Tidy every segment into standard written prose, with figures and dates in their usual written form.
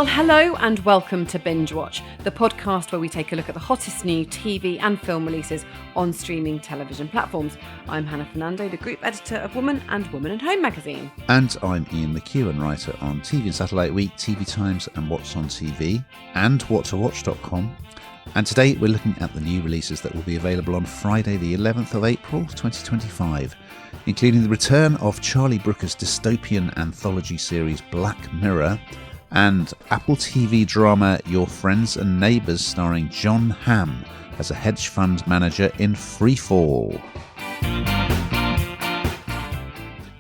Well, hello and welcome to Binge Watch, the podcast where we take a look at the hottest new TV and film releases on streaming television platforms. I'm Hannah Fernando, the group editor of Woman and Woman and Home magazine. And I'm Ian McEwan, writer on TV and Satellite Week, TV Times and What's on TV, and whattowatch.com. And today we're looking at the new releases that will be available on Friday the 11th of April 2025, including the return of Charlie Brooker's dystopian anthology series Black Mirror, and Apple TV drama Your Friends and Neighbours starring Jon Hamm as a hedge fund manager in Freefall.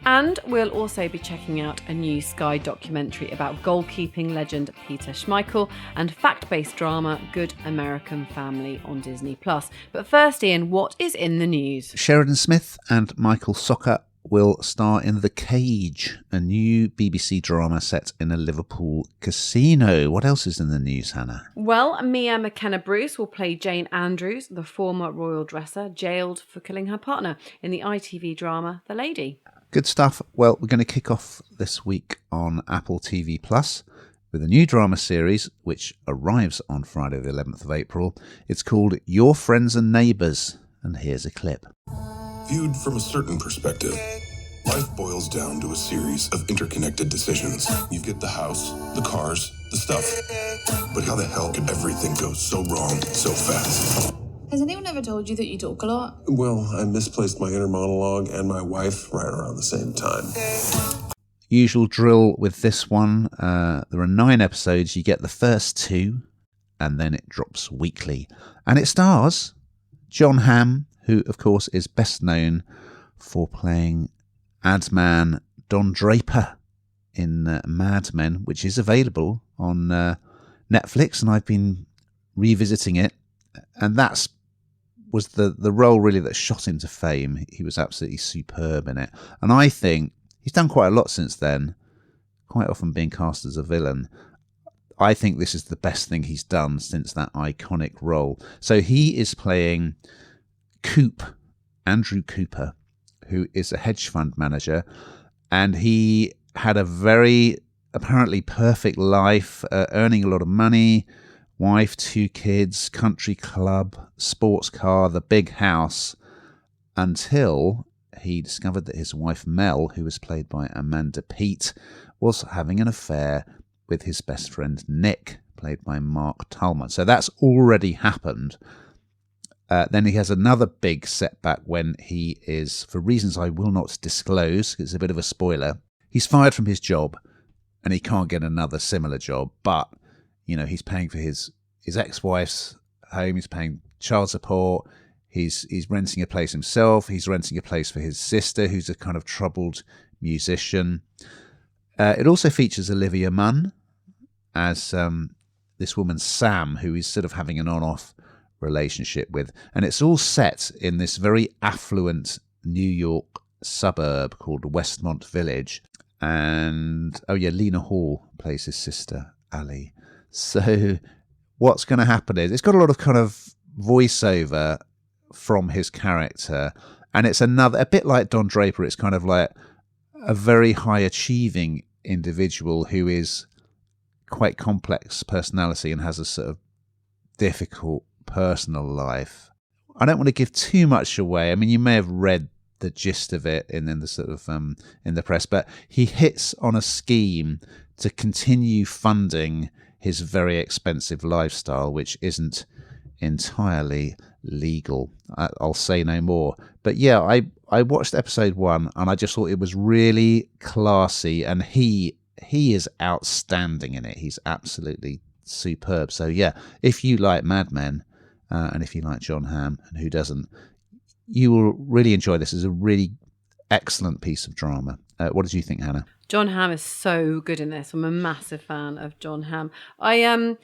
And we'll also be checking out a new Sky documentary about goalkeeping legend Peter Schmeichel and fact-based drama Good American Family on Disney+. But first, Ian, what is in the news? Sheridan Smith and Michael Socha will star in The Cage, a new BBC drama set in a Liverpool casino. What else is in the news, Hannah? Well, Mia McKenna-Bruce will play Jane Andrews, the former royal dresser, jailed for killing her partner in the ITV drama The Lady. Good stuff. Well, we're going to kick off this week on Apple TV Plus with a new drama series which arrives on Friday the 11th of April. It's called Your Friends and Neighbours, and here's a clip. Viewed from a certain perspective, life boils down to a series of interconnected decisions. You get the house, the cars, the stuff. But how the hell could everything go so wrong so fast? Has anyone ever told you that you talk a lot? Well, I misplaced my inner monologue and my wife right around the same time. Usual drill with this one. There are 9 episodes. You get the first 2, and then it drops weekly. And it stars Jon Hamm, who, of course, is best known for playing ad man Don Draper in Mad Men, which is available on Netflix, and I've been revisiting it. And that was the role, really, that shot him to fame. He was absolutely superb in it. And I think he's done quite a lot since then, quite often being cast as a villain. I think this is the best thing he's done since that iconic role. So he is playing Andrew Cooper, who is a hedge fund manager, and he had a very apparently perfect life, earning a lot of money, wife, 2 kids, country club, sports car, the big house, until he discovered that his wife Mel, who was played by Amanda Peet, was having an affair with his best friend Nick, played by Mark Tullman. So that's already happened. Then he has another big setback when he is, for reasons I will not disclose, it's a bit of a spoiler, he's fired from his job and he can't get another similar job. But, you know, he's paying for his ex-wife's home, he's paying child support, he's renting a place himself, he's renting a place for his sister, who's a kind of troubled musician. It also features Olivia Munn as this woman Sam, who he's sort of having an on-off relationship with, and it's all set in this very affluent New York suburb called Westmont Village. And Lena Hall plays his sister Ali. So what's going to happen is it's got a lot of kind of voiceover from his character, and it's a bit like Don Draper. It's kind of like a very high achieving individual who is quite complex personality and has a sort of difficult personal life. I don't want to give too much away. I mean, you may have read the gist of it in the sort of in the press, but he hits on a scheme to continue funding his very expensive lifestyle, which isn't entirely legal. I'll say no more. But yeah, I watched episode 1 and I just thought it was really classy, and he is outstanding in it. He's absolutely superb. So yeah, if you like Mad Men, and if you like Jon Hamm, and who doesn't, you will really enjoy this. It's a really excellent piece of drama. What did you think, Hannah? Jon Hamm is so good in this. I'm a massive fan of Jon Hamm. I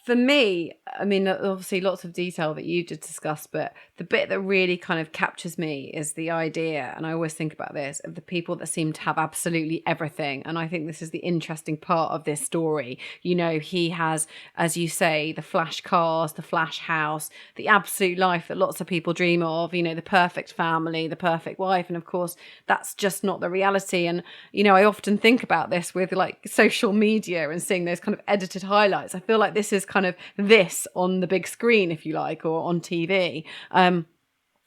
For me, I mean, obviously lots of detail that you just discussed, but the bit that really kind of captures me is the idea, and I always think about this, of the people that seem to have absolutely everything. And I think this is the interesting part of this story. You know, he has, as you say, the flash cars, the flash house, the absolute life that lots of people dream of, you know, the perfect family, the perfect wife. And of course, that's just not the reality. And, you know, I often think about this with like social media and seeing those kind of edited highlights. I feel like this is kind of this on the big screen, if you like, or on TV. And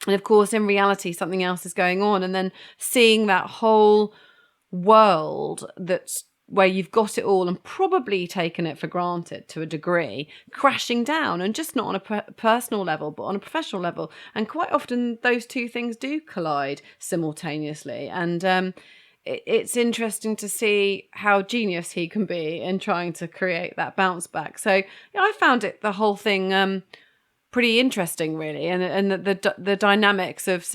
of course, in reality, something else is going on. And then seeing that whole world that's where you've got it all and probably taken it for granted to a degree, crashing down, and just not on a personal level, but on a professional level. And quite often those two things do collide simultaneously. And it's interesting to see how genius he can be in trying to create that bounce back. So I found the whole thing pretty interesting, really, and the dynamics of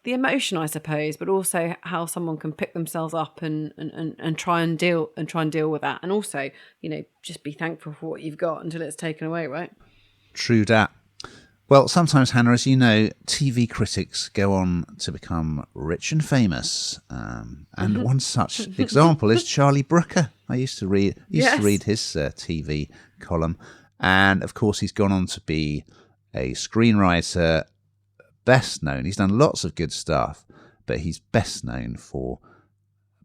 the emotion, I suppose, but also how someone can pick themselves up and try and deal with that, and also, you know, just be thankful for what you've got until it's taken away, right? True that. Well, sometimes, Hannah, as you know, TV critics go on to become rich and famous. And one such example is Charlie Brooker. I used to read his TV column. And, of course, he's gone on to be a screenwriter, best known. He's done lots of good stuff, but he's best known for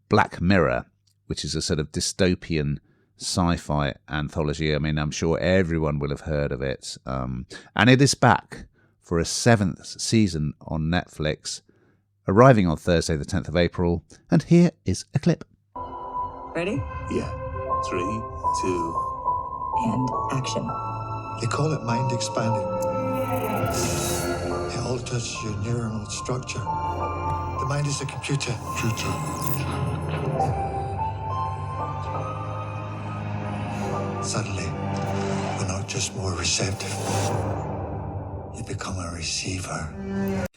Black Mirror, which is a sort of dystopian sci-fi anthology. I mean, I'm sure everyone will have heard of it. And it is back for a 7th season on Netflix, arriving on Thursday, the 10th of April. And here is a clip. Ready? Yeah. 3, 2. And action. They call it mind expanding. It alters your neuronal structure. The mind is a computer. Suddenly, we're not just more receptive. You become a receiver.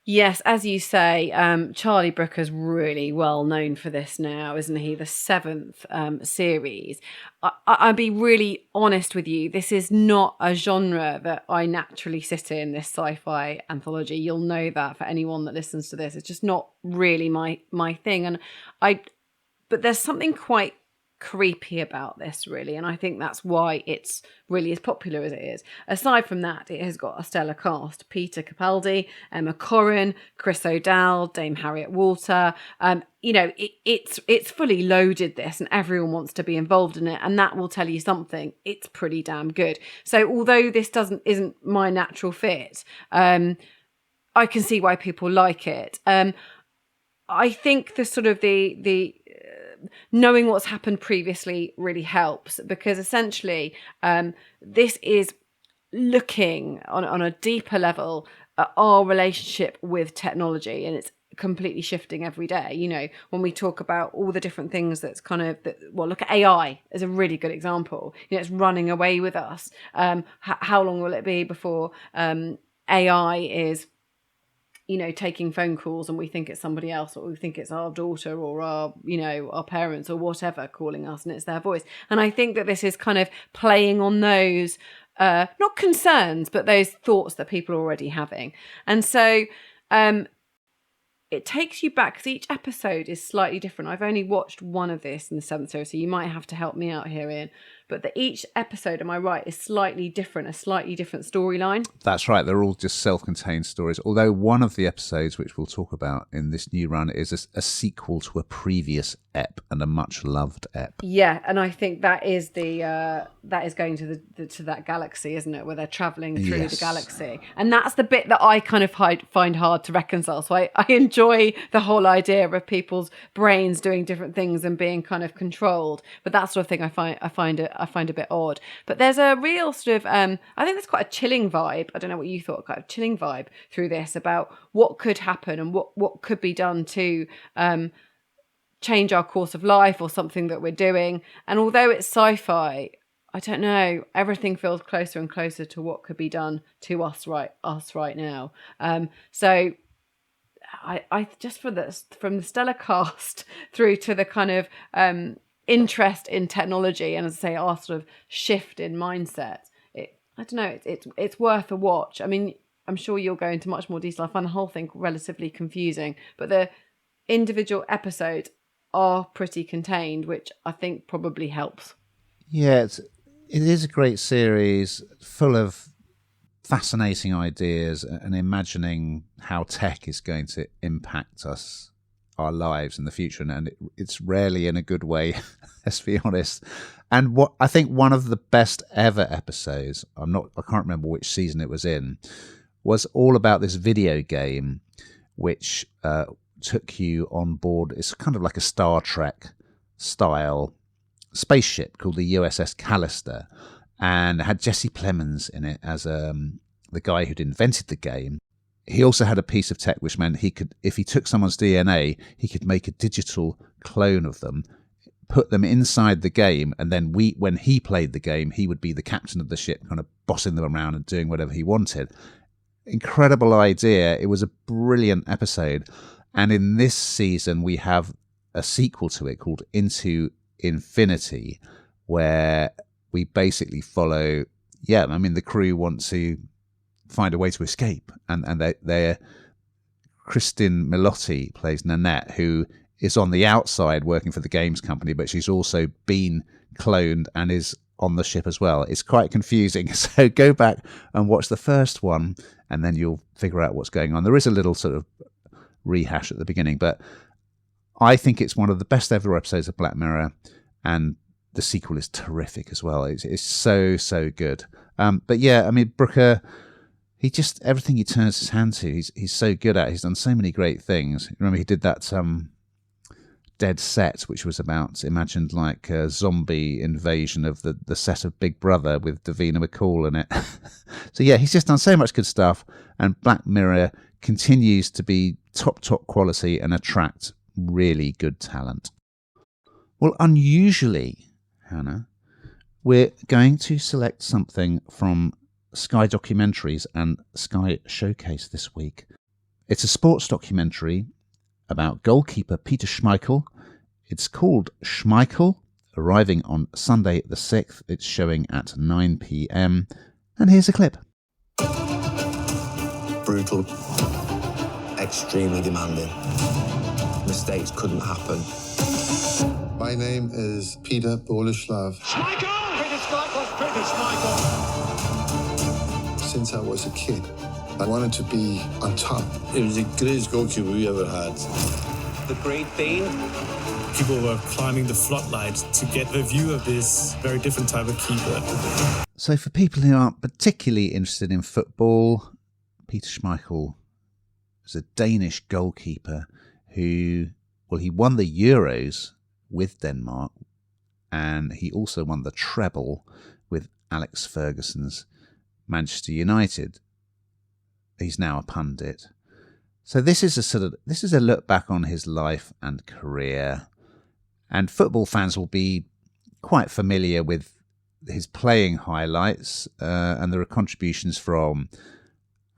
Yes, as you say, Charlie Brooker's really well known for this now, isn't he? The 7th series. I'll be really honest with you. This is not a genre that I naturally sit in, this sci-fi anthology. You'll know that for anyone that listens to this. It's just not really my thing. But there's something quite creepy about this, really, and I think that's why it's really as popular as it is. Aside from that, it has got a stellar cast: Peter Capaldi, Emma Corrin, Chris O'Dowd, Dame Harriet Walter. You know, it's fully loaded, this, and everyone wants to be involved in it, and that will tell you something. It's pretty damn good. So although this isn't my natural fit, I can see why people like it. I think the sort of the knowing what's happened previously really helps, because essentially this is looking on a deeper level at our relationship with technology, and it's completely shifting every day. You know, when we talk about all the different things that's look at AI as a really good example. You know, it's running away with us. How long will it be before AI is, you know, taking phone calls and we think it's somebody else, or we think it's our daughter or our parents or whatever calling us, and it's their voice. And I think that this is kind of playing on those, not concerns, but those thoughts that people are already having. And so it takes you back, because each episode is slightly different. I've only watched one of this in the 7th series, so you might have to help me out here, Ian. But each episode, am I right, is slightly different, a slightly different storyline? That's right. They're all just self-contained stories. Although one of the episodes, which we'll talk about in this new run, is a sequel to a previous ep, and a much-loved ep. Yeah, and I think that is that is going to that galaxy, isn't it, where they're travelling through the galaxy. And that's the bit that I kind of find hard to reconcile. So I enjoy the whole idea of people's brains doing different things and being kind of controlled. But that sort of thing I find a bit odd. But there's a real sort of I think there's quite a chilling vibe. I don't know what you thought, quite a chilling vibe through this about what could happen and what could be done to change our course of life, or something that we're doing. And although it's sci-fi, I don't know, everything feels closer and closer to what could be done to us right now. So I just from the stellar cast through to the kind of interest in technology and, as I say, our sort of shift in mindset, I don't know, it's worth a watch. I mean, I'm sure you'll go into much more detail. I find the whole thing relatively confusing, but the individual episodes are pretty contained, which I think probably helps. Yeah, it is a great series full of fascinating ideas and imagining how tech is going to impact our lives in the future, and it's rarely in a good way. Let's be honest. And what I think one of the best ever episodes, I can't remember which season it was in, was all about this video game which took you on board. It's kind of like a Star Trek style spaceship called the USS Callister, and it had Jesse Plemons in it as the guy who'd invented the game. He also had a piece of tech which meant he could, if he took someone's DNA, he could make a digital clone of them, put them inside the game, and then when he played the game, he would be the captain of the ship, kind of bossing them around and doing whatever he wanted. Incredible idea. It was a brilliant episode. And in this season, we have a sequel to it called Into Infinity, where we basically follow, the crew want to find a way to escape. And they're Kristin Milotti plays Nanette, who is on the outside working for the games company, but she's also been cloned and is on the ship as well. It's quite confusing. So go back and watch the first one, and then you'll figure out what's going on. There is a little sort of rehash at the beginning, but I think it's one of the best ever episodes of Black Mirror, and the sequel is terrific as well. It's so good. But yeah, I mean, Brooker, he just, everything he turns his hand to, he's so good at. He's done so many great things. Remember, he did that Dead Set, which was imagined like a zombie invasion of the set of Big Brother with Davina McCall in it. So yeah, he's just done so much good stuff, and Black Mirror continues to be top quality and attract really good talent. Well, unusually, Hannah, we're going to select something from Sky Documentaries and Sky Showcase this week. It's a sports documentary about goalkeeper Peter Schmeichel. It's called Schmeichel, arriving on Sunday the 6th. It's showing at 9 p.m. And here's a clip. Brutal, extremely demanding. Mistakes couldn't happen. My name is Peter Boleslav. Schmeichel! Peter Schmeichel! Since I was a kid, I wanted to be on top. It was the greatest goalkeeper we ever had. The great thing, people were climbing the floodlights to get a view of this very different type of keeper. So for people who aren't particularly interested in football, Peter Schmeichel is a Danish goalkeeper who, he won the Euros with Denmark, and he also won the treble with Alex Ferguson's Manchester United. He's now a pundit. So this is a look back on his life and career, and football fans will be quite familiar with his playing highlights, and there are contributions from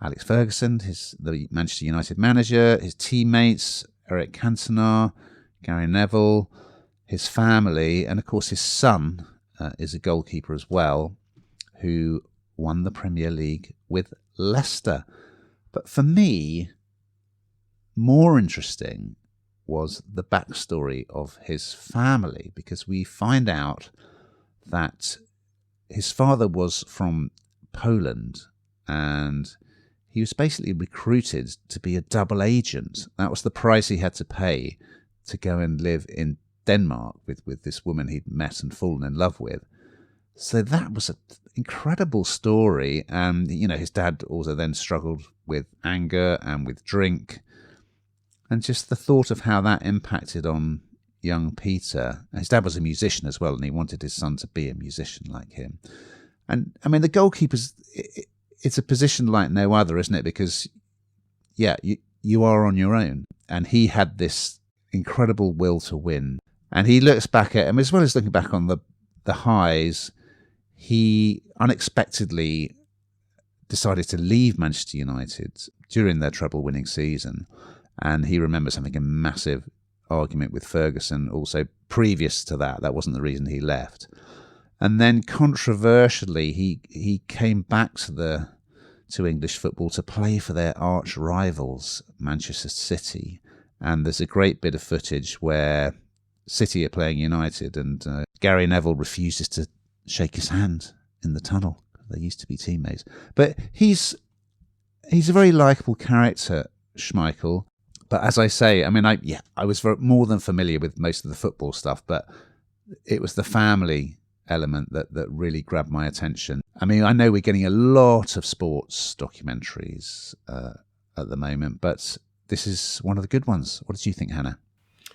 Alex Ferguson, the Manchester United manager, his teammates, Eric Cantona, Gary Neville, his family, and of course his son is a goalkeeper as well, who won the Premier League with Leicester. But for me, more interesting was the backstory of his family, because we find out that his father was from Poland, and he was basically recruited to be a double agent. That was the price he had to pay to go and live in Denmark with this woman he'd met and fallen in love with. So that was an incredible story. And, his dad also then struggled with anger and with drink. And just the thought of how that impacted on young Peter. His dad was a musician as well, and he wanted his son to be a musician like him. And, I mean, the goalkeeper's, it's a position like no other, isn't it? Because, you are on your own. And he had this incredible will to win. And he looks back at him, as well as looking back on the highs, he unexpectedly decided to leave Manchester United during their treble-winning season. And he remembers having a massive argument with Ferguson also previous to that. That wasn't the reason he left. And then controversially, he came back to English football to play for their arch rivals, Manchester City. And there's a great bit of footage where City are playing United and Gary Neville refuses to shake his hand in the tunnel. They used to be teammates. But he's a very likeable character, Schmeichel. But as I say, I mean, I was more than familiar with most of the football stuff, but it was the family element that really grabbed my attention. I mean, I know we're getting a lot of sports documentaries at the moment, but this is one of the good ones. What did you think, Hannah?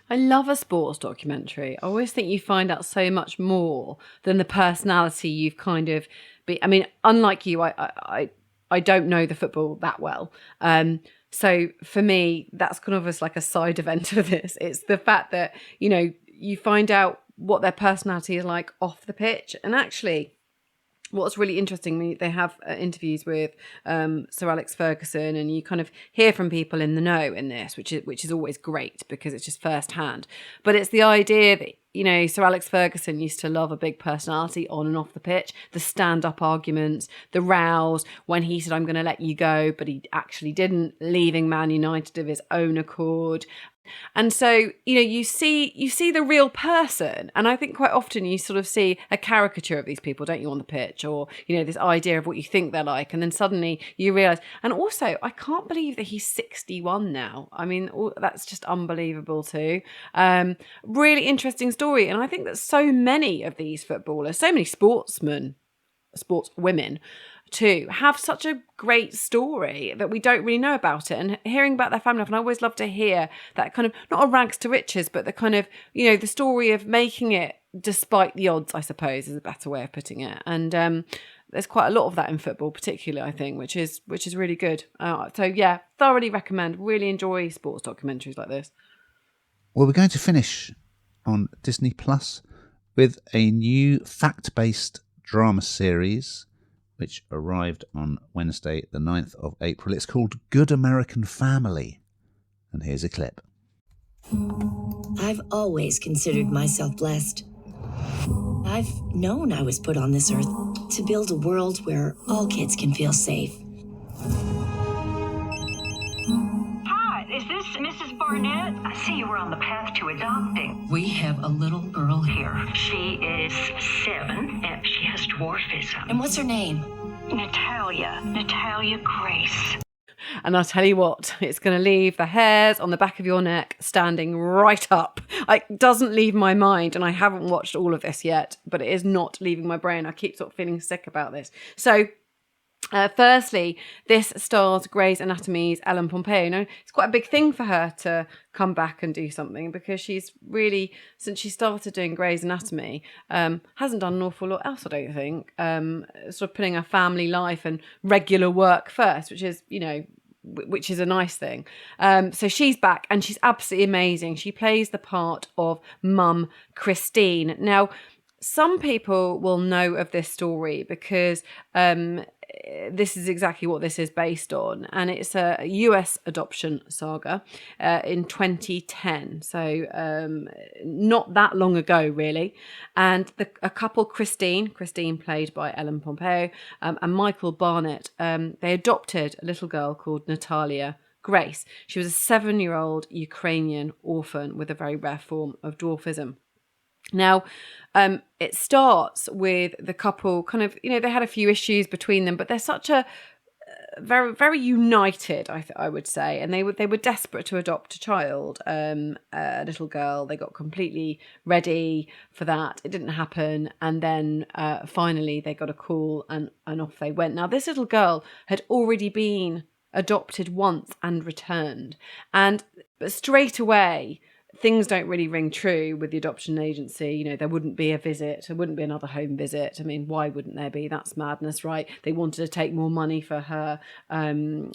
I love a sports documentary. I always think you find out so much more than the personality you've kind of been. I mean, unlike you, I don't know the football that well. So for me, that's kind of as like a side event of this. It's the fact that, you find out what their personality is like off the pitch. And actually, what's really interesting, they have interviews with Sir Alex Ferguson, and you kind of hear from people in the know in this, which is always great because it's just firsthand. But it's the idea that, Sir Alex Ferguson used to love a big personality on and off the pitch, the stand-up arguments, the rows, when he said, I'm going to let you go, but he actually didn't, leaving Man United of his own accord. And so, you see the real person. And I think quite often you sort of see a caricature of these people, don't you, on the pitch, or, this idea of what you think they're like. And then suddenly you realise. And also, I can't believe that he's 61 now. I mean, that's just unbelievable too. Really interesting story. And I think that so many of these footballers, so many sportswomen too, have such a great story that we don't really know about it. And hearing about their family life, and I always love to hear that kind of, not a rags to riches, but the kind of, the story of making it despite the odds, I suppose, is a better way of putting it. And there's quite a lot of that in football, particularly, I think, which is really good. So yeah, thoroughly recommend. Really enjoy sports documentaries like this. Well, we're going to finish on Disney Plus with a new fact-based drama series which arrived on Wednesday, the 9th of April. It's called Good American Family. And here's a clip. I've always considered myself blessed. I've known I was put on this earth to build a world where all kids can feel safe. Hi, is this Mrs. Barnett? I see you were on the path to adopting. We have a little girl here. She is 7, and she has dwarfism. And what's her name? Natalia Grace. And I'll tell you what, it's going to leave the hairs on the back of your neck standing right up. It doesn't leave my mind, and I haven't watched all of this yet, but it is not leaving my brain. I keep sort of feeling sick about this. So, firstly, this stars Grey's Anatomy's Ellen Pompeo. Now, it's quite a big thing for her to come back and do something, because she's really, since she started doing Grey's Anatomy, hasn't done an awful lot else, I don't think. Sort of putting her family life and regular work first, which is a nice thing. So she's back, and she's absolutely amazing. She plays the part of Mum Christine. Now, some people will know of this story because this is exactly what this is based on, and it's a US adoption saga in 2010, so not that long ago really. And a couple, Christine played by Ellen Pompeo, and Michael Barnett, they adopted a little girl called Natalia Grace. She was a 7-year-old Ukrainian orphan with a very rare form of dwarfism. Now, it starts with the couple kind of, they had a few issues between them, but they're such a very, very united, I would say. And they were desperate to adopt a child, a little girl. They got completely ready for that. It didn't happen. And then finally they got a call and off they went. Now, this little girl had already been adopted once and returned. But straight away, things don't really ring true with the adoption agency. There wouldn't be a visit. There wouldn't be another home visit. I mean, why wouldn't there be? That's madness, right? They wanted to take more money for her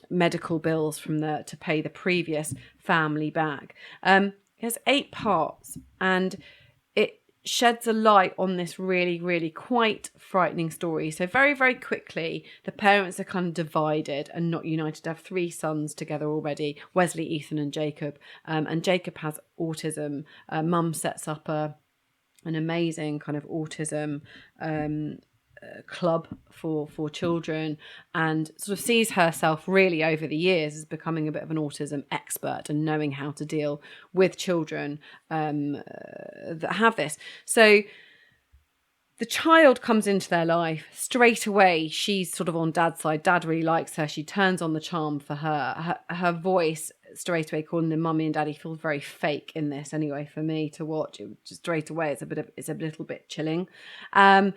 medical bills to pay the previous family back. There's 8 parts, and sheds a light on this really, really quite frightening story. So very, very quickly, the parents are kind of divided and not united. They have 3 sons together already, Wesley, Ethan and Jacob. And Jacob has autism. Mum sets up an amazing kind of autism club for children, and sort of sees herself really over the years as becoming a bit of an autism expert and knowing how to deal with children that have this. So the child comes into their life straight away. She's sort of on dad's side. Dad really likes her. She turns on the charm for her. Her voice straight away, calling them mummy and daddy, feels very fake in this anyway for me to watch. It just straight away, it's a little bit chilling. And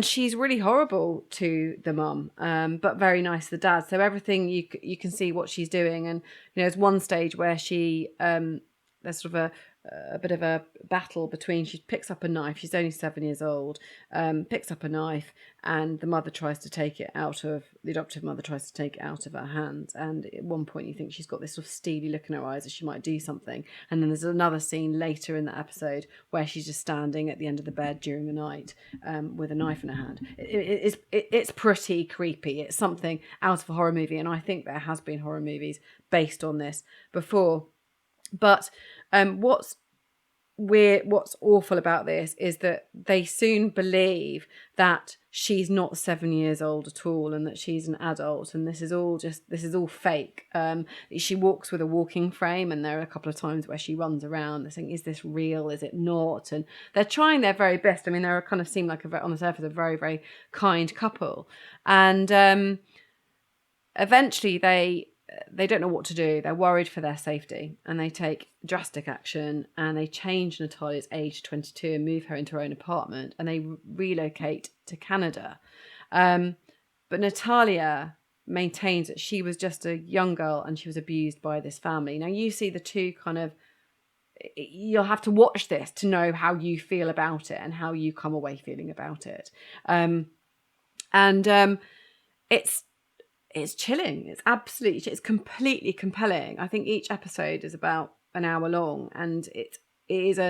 she's really horrible to the mum, but very nice to the dad. So everything you can see what she's doing. And there's one stage where she there's sort of a bit of a battle between, she picks up a knife, she's only 7 years old, picks up a knife, and the adoptive mother tries to take it out of her hand. And at one point you think she's got this sort of steely look in her eyes as she might do something. And then there's another scene later in the episode where she's just standing at the end of the bed during the night with a knife in her hand. It's pretty creepy. It's something out of a horror movie, and I think there has been horror movies based on this before. But what's awful about this is that they soon believe that she's not 7 years old at all, and that she's an adult, and this is all fake. She walks with a walking frame, and there are a couple of times where she runs around. They're saying, is this real? Is it not? And they're trying their very best. I mean, they kind of seem like on the surface a very, very kind couple, and eventually they don't know what to do. They're worried for their safety, and they take drastic action, and they change Natalia's age to 22 and move her into her own apartment, and they relocate to Canada. But Natalia maintains that she was just a young girl and she was abused by this family. Now you see the two kind of, you'll have to watch this to know how you feel about it and how you come away feeling about it. It's chilling. It's completely compelling. I think each episode is about an hour long, and it is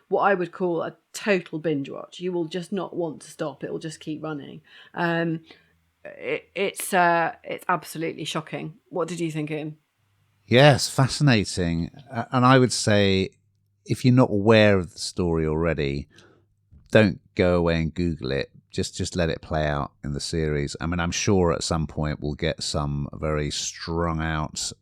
what I would call a total binge watch. You will just not want to stop. It will just keep running. It's absolutely shocking. What did you think, Ian? Yes, fascinating. And I would say, if you're not aware of the story already, don't go away and Google it. Just let it play out in the series. I mean, I'm sure at some point we'll get some very strung out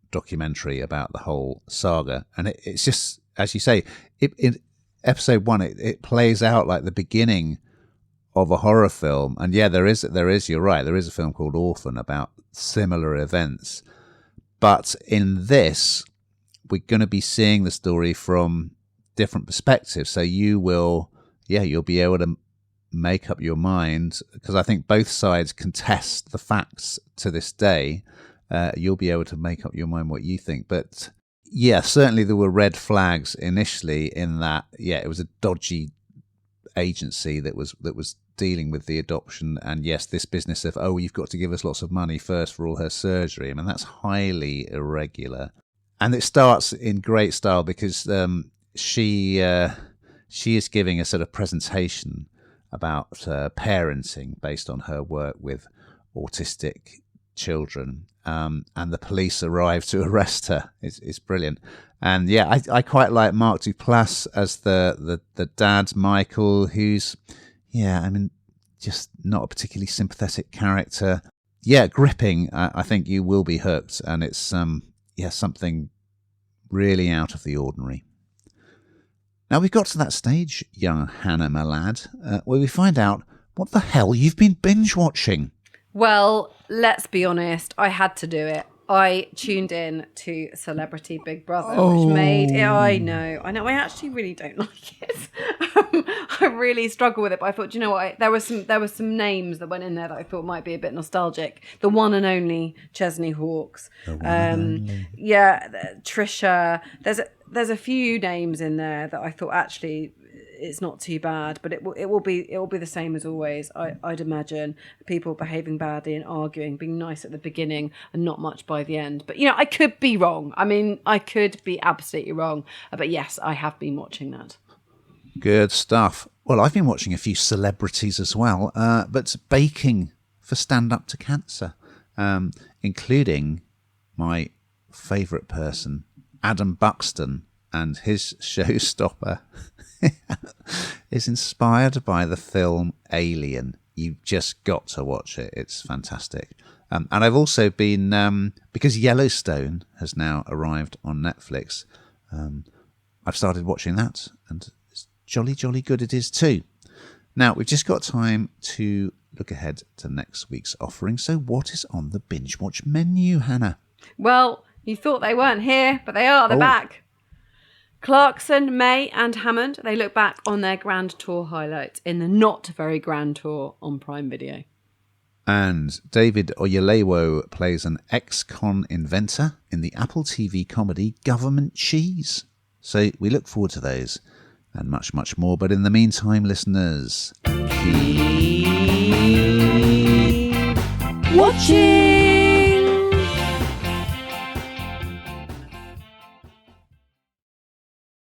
documentary about the whole saga. And it's just, as you say, in episode 1, it plays out like the beginning of a horror film. And yeah, there is, you're right, there is a film called Orphan about similar events. But in this, we're going to be seeing the story from different perspectives. So you'll be able to make up your mind, because I think both sides contest the facts to this day. You'll be able to make up your mind what you think. But yeah, certainly there were red flags initially in that, yeah, it was a dodgy agency that was dealing with the adoption. And yes, this business of, you've got to give us lots of money first for all her surgery. I mean, that's highly irregular. And it starts in great style because she is giving a sort of presentation about parenting based on her work with autistic children, and the police arrive to arrest her. It's brilliant. And yeah, I quite like Mark Duplass as the dad, Michael, who's, yeah, I mean, just not a particularly sympathetic character. Yeah, gripping. I think you will be hooked, and it's something really out of the ordinary. Now we've got to that stage, young Hannah, my lad, where we find out what the hell you've been binge watching. Well, let's be honest, I had to do it. I tuned in to Celebrity Big Brother, which made it. I know. I actually really don't like it. I really struggle with it, but I thought, you know what? There were some names that went in there that I thought might be a bit nostalgic. The one and only Chesney Hawkes. Yeah, Trisha. There's a few names in there that I thought actually it's not too bad, but it will be the same as always. I'd imagine people behaving badly and arguing, being nice at the beginning and not much by the end. But I could be wrong. I mean, I could be absolutely wrong. But yes, I have been watching that. Good stuff. Well, I've been watching a few celebrities as well, but baking for Stand Up to Cancer, including my favourite person, Adam Buxton, and his showstopper is inspired by the film Alien. You've just got to watch it. It's fantastic. And I've also been, because Yellowstone has now arrived on Netflix, I've started watching that, and it's jolly, jolly good it is too. Now, we've just got time to look ahead to next week's offering. So what is on the Binge Watch menu, Hannah? Well, you thought they weren't here, but they are. They're back. Clarkson, May and Hammond, they look back on their grand tour highlights in the not very grand tour on Prime Video. And David Oyelowo plays an ex-con inventor in the Apple TV comedy Government Cheese. So we look forward to those and much, much more. But in the meantime, listeners, keep watching.